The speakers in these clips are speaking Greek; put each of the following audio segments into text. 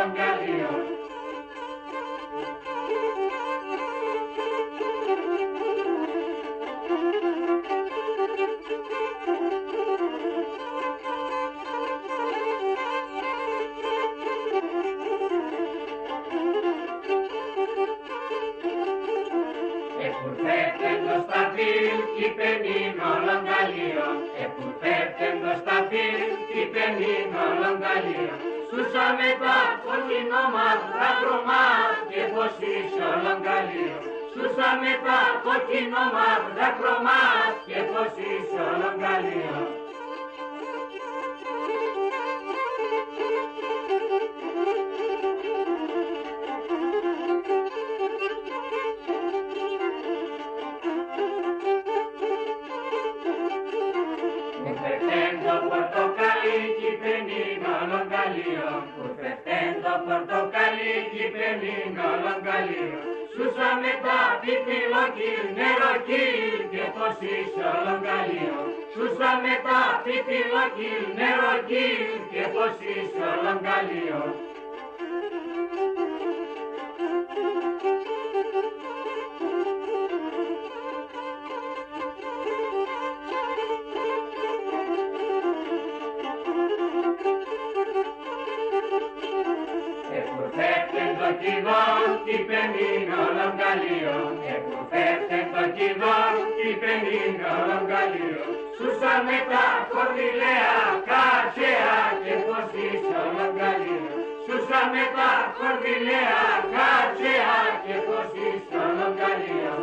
όλων καλίων. Επουρθέτεντος τα φύλ κι πενήν όλων καλίων. Επουρθέτεντος τα φύλ κι πενήν όλων καλίων. Σούσαμε τα κόκκινο μαύρα χρώμα και πως είσαι όλων καλίων. Σούσαμε τα κόκκινο μαύρα χρώμα και πως είσαι όλων καλίων. Σούσαμε τα πιπιλοκύρ, νεροκύρ και πως είσαι όλων καλίων. Σούσαμε τα πιπιλοκύρ, νεροκύρ και πως είσαι όλων καλίων. Επουρθέτεντο κηδόν κι πενήν όλων καλίων. Επουρθέτεντο κηδόν κι πενήν όλων καλίων. Σούσαμε τα κορδιλαία κάτσεα και πως είσαι όλων καλίων. Σούσαμε τα κορδιλαία κάτσεα και πως είσαι όλων καλίων.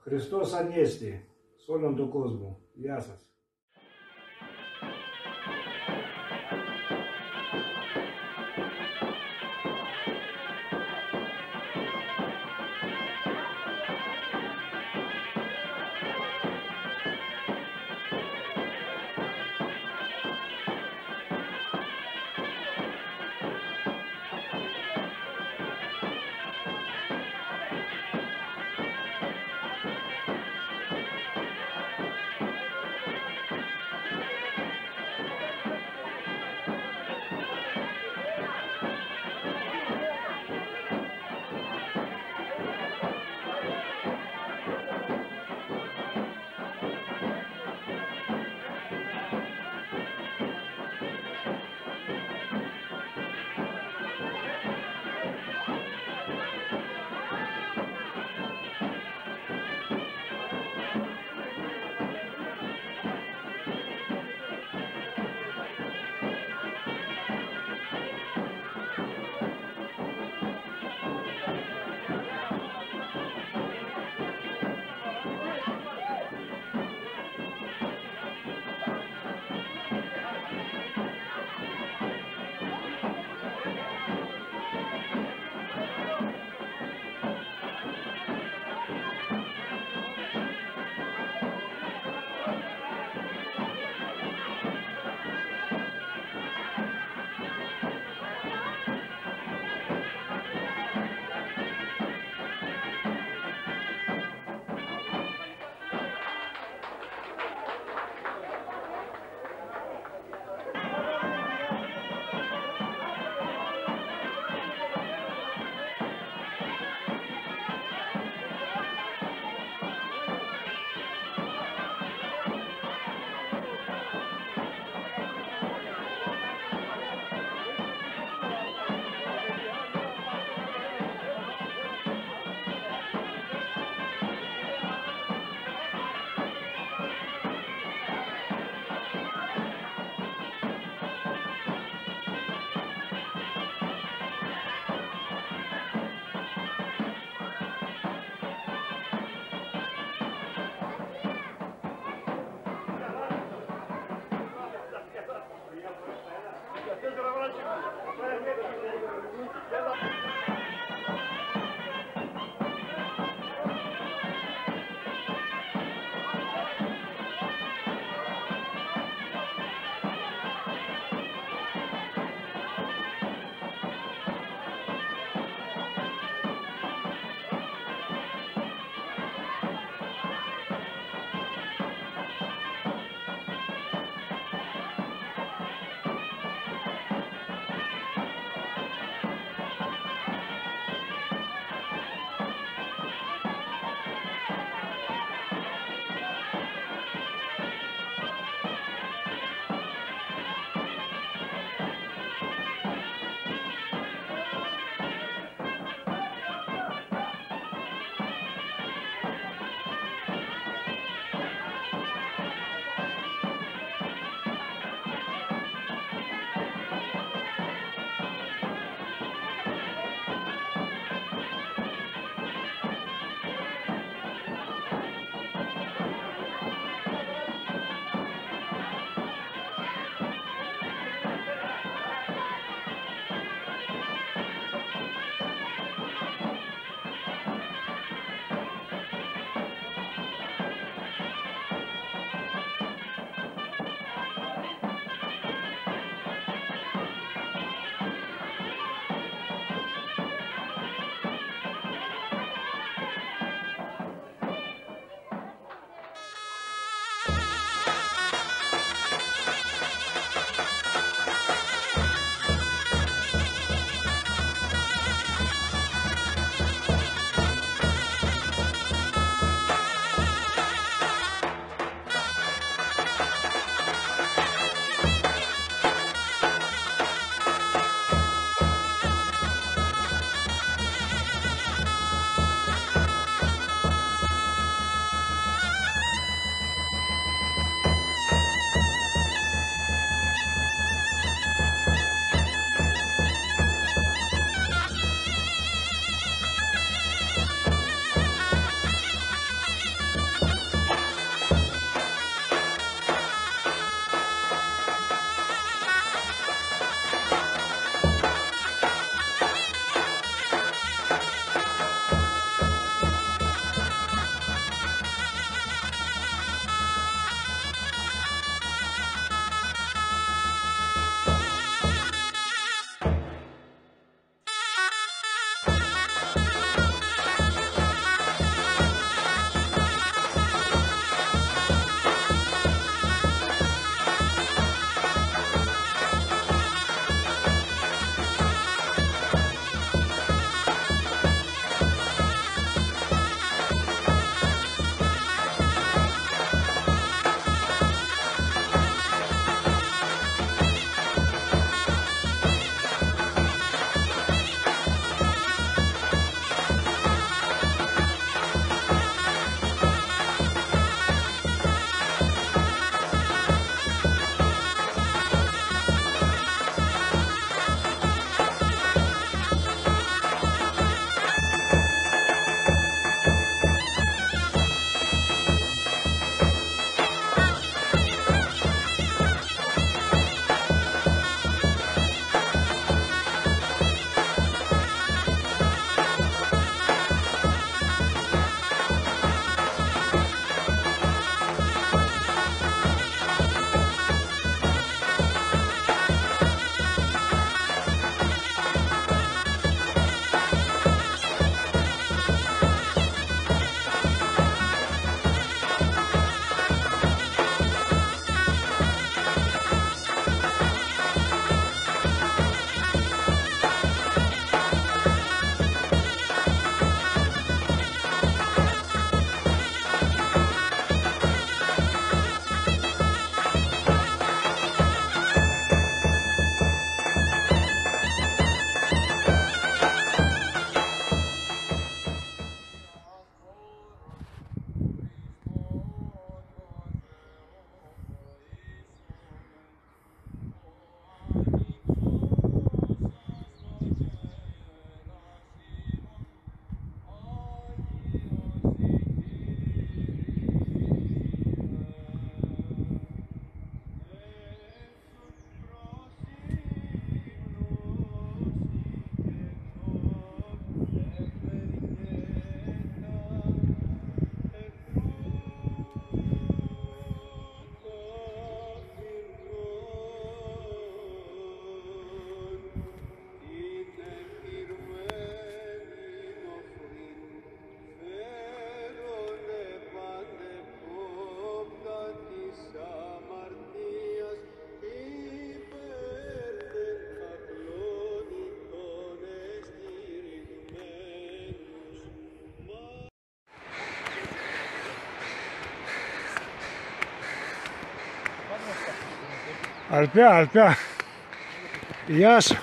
Χριστός Ανέστη σε όλον τον κόσμο. Γεια σας. Αλπιά. Γεια σου.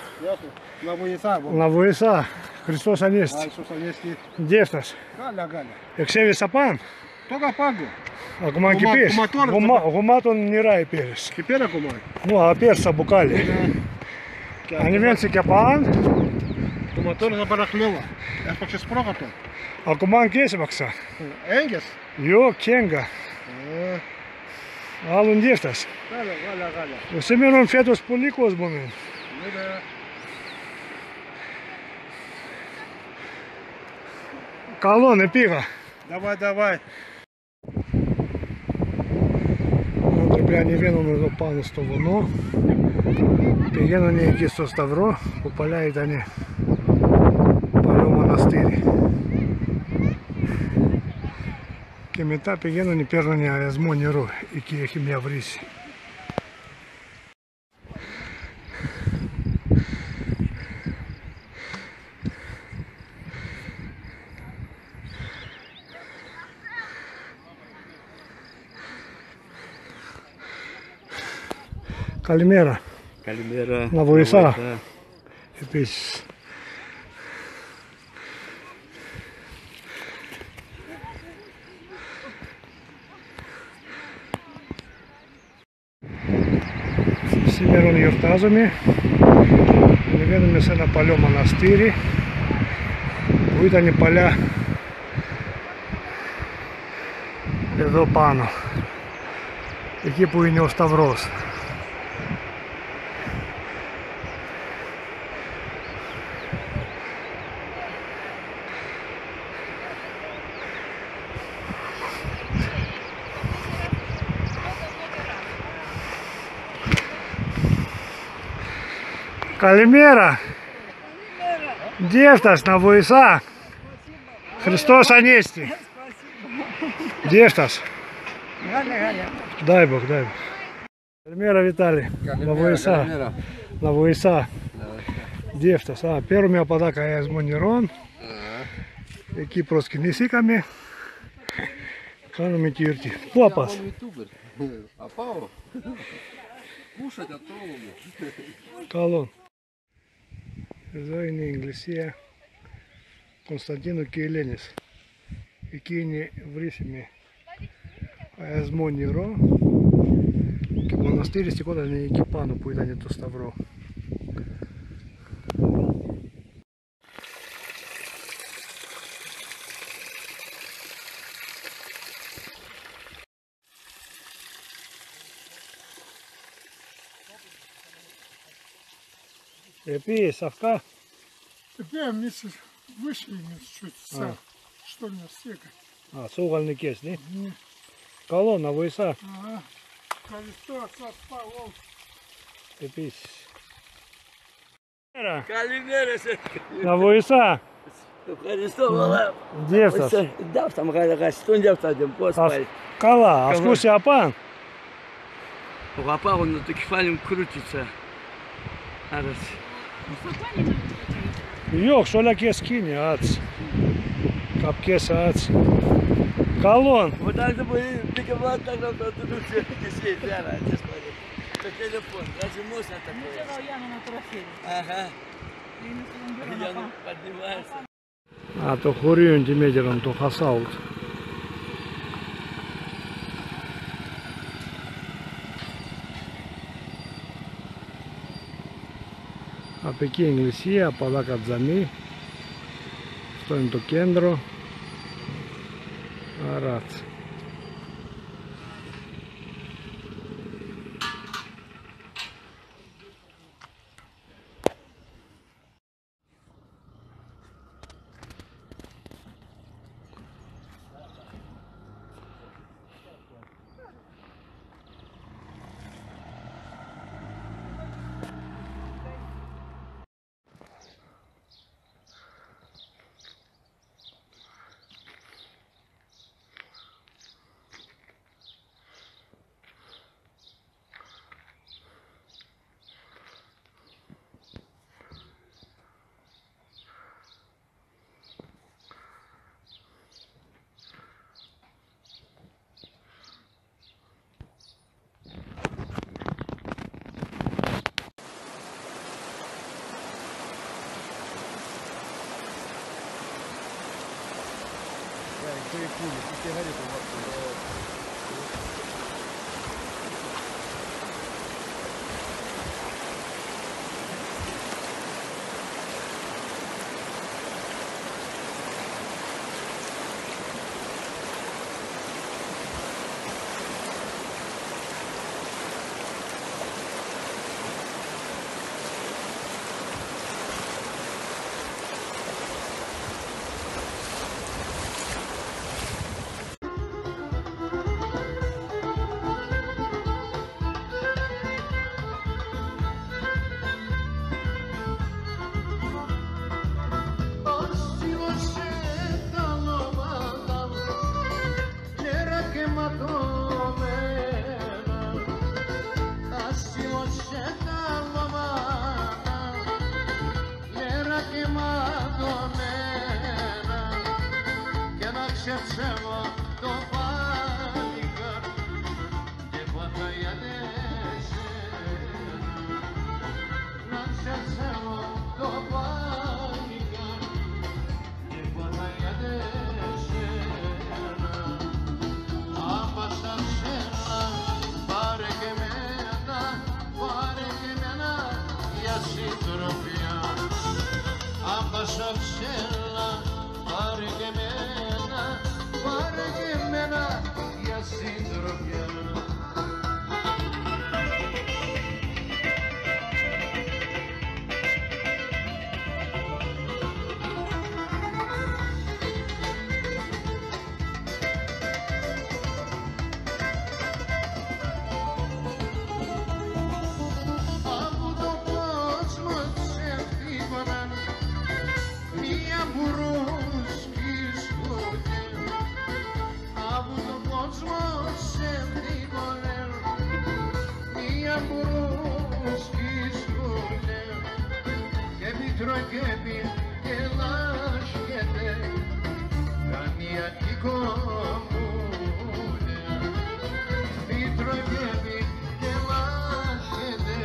Να βοηθά. Χριστός Ανέστη. Где έφτασε? Εξέβεις απάν. Только пагу. Ακόμα κυπείς. Γουμάτων νηράει πήρες. Теперь аккумай. Ну, а перса букали. Они венцы кепан. Мотор забарахлела. Я хочу спроготов. Акуман кesi baksa. Энгес? Yok kenga. Alın diftas. Галя. Semeron fetos polikos bunun. Ну да. Колонны пига. Давай. Надрубляні вену пану сто воно. Пігену ніякі сто ставро. Попаляють вони палю монастирі. Кемета пігену не перно не аязмо не ро. Які я хім'я в рісі. Καλημέρα. Καλημέρα. Να βοηθά. Επίσης. Σήμερα γιορτάζουμε. Ανεβαίνουμε σε ένα παλιό μοναστήρι που ήταν παλιά εδώ πάνω. Εκεί που είναι ο Σταυρός. Καλημέρα. Где έφτας να βοηθά? Χριστός Ανέστη. Где έφτας? Дай Бог. Καλημέρα Βιτάλη. Να βοηθά. Να βοηθά. Где έφτας? Παίρνουμε από εδώ καέσμο νερών. Εκεί προσκυνήσαμε. Κάνουμε τη γιορτή. Πού απάς? Καλό. Εδώ είναι η εκκλησία Κωνσταντίνου και Ελένης. Εκεί είναι βρίσκουμε αεσμό νερό και μοναστήρι στεκόταν εκεί πάνω που ήταν το Σταυρό. Επίσης αυτά. Теперь вместе выше чуть что ли стека. С угольникес, не? Колонна βοηθά. Христос спал. Επίσης. Καλημέρα σε. Να βοηθά. Ευχαριστώ πολλά. Где έφτας? Δάφτα μεγάλα, στον διάφτατε, πώς πάει. Καλά, ασκούσε απάν. Ο γαπάγω το κεφάλι μου κρούτιτσα. Άρασε. Yok, όλα και σκήνη, άτσι. Καπιές άτσι. Καλόν. Вот так же πήγε вот так να το δούσε και εσύ, πέρα, το телефон, даже можно такое. Ага. Я не поднимаюсь. Το χωρίο είναι μέτρον, το χασάουτ. Από εκεί η εκκλησία, από εδώ κατζαμί. Αυτό είναι το κέντρο. Αράτ. свои пули, и сигарету в рот. Ξέψευω το πάλικα και παταγιατέσαι να ξέψευω το πάλικα και παταγιατέσαι άμπασα ξένα πάρε και μένα για συντροφιά άμπασα ξένα πάρε και μένα για συντροφιά. Από το κόσμο ξεφύγωναν μία μπουρούσκη σκούτη. Από τον κόσμο σε βρήκονε μία μπουρούσκη σκούτε και πιτροκέπη και λάσχεται καμία κομμούνε πιτροκέπη και λάσχεται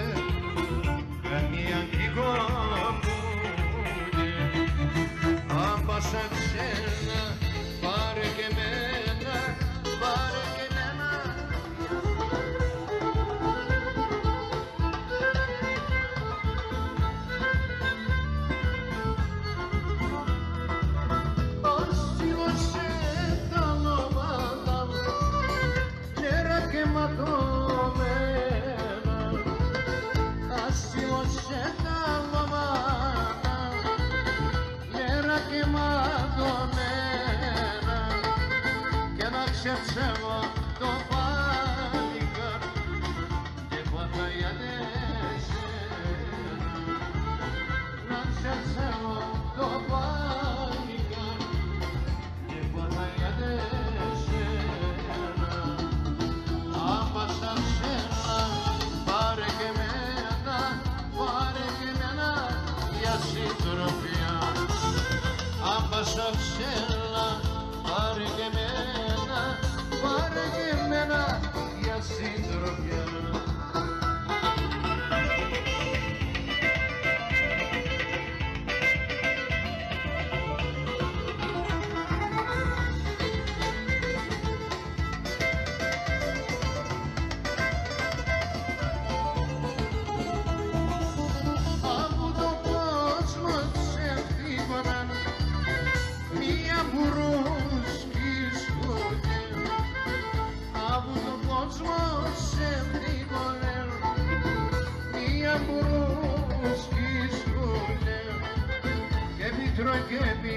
καμία κομμούνε άμπασα ξένα πάρε και μένα πάρε και μένα όσοι τα λόβατα νερά και ματωμένα όσοι τα λόβατα νερά και ματωμένα ξέψευω το πάλικα και παταγιατέσαι να ξέψευω το πάλικα και παταγιατέσαι άμπασα ξένα πάρε και μένα για συντροφιά άμπασα ξένα πάρε και μένα για συντροφιά. Από τον κόσμο ξεφύγωναν μία μπουρούσκη σκούτη. Από τον κόσμο σε βρήκονε μία μπουρούσκη σκούτε και πιτροκέπη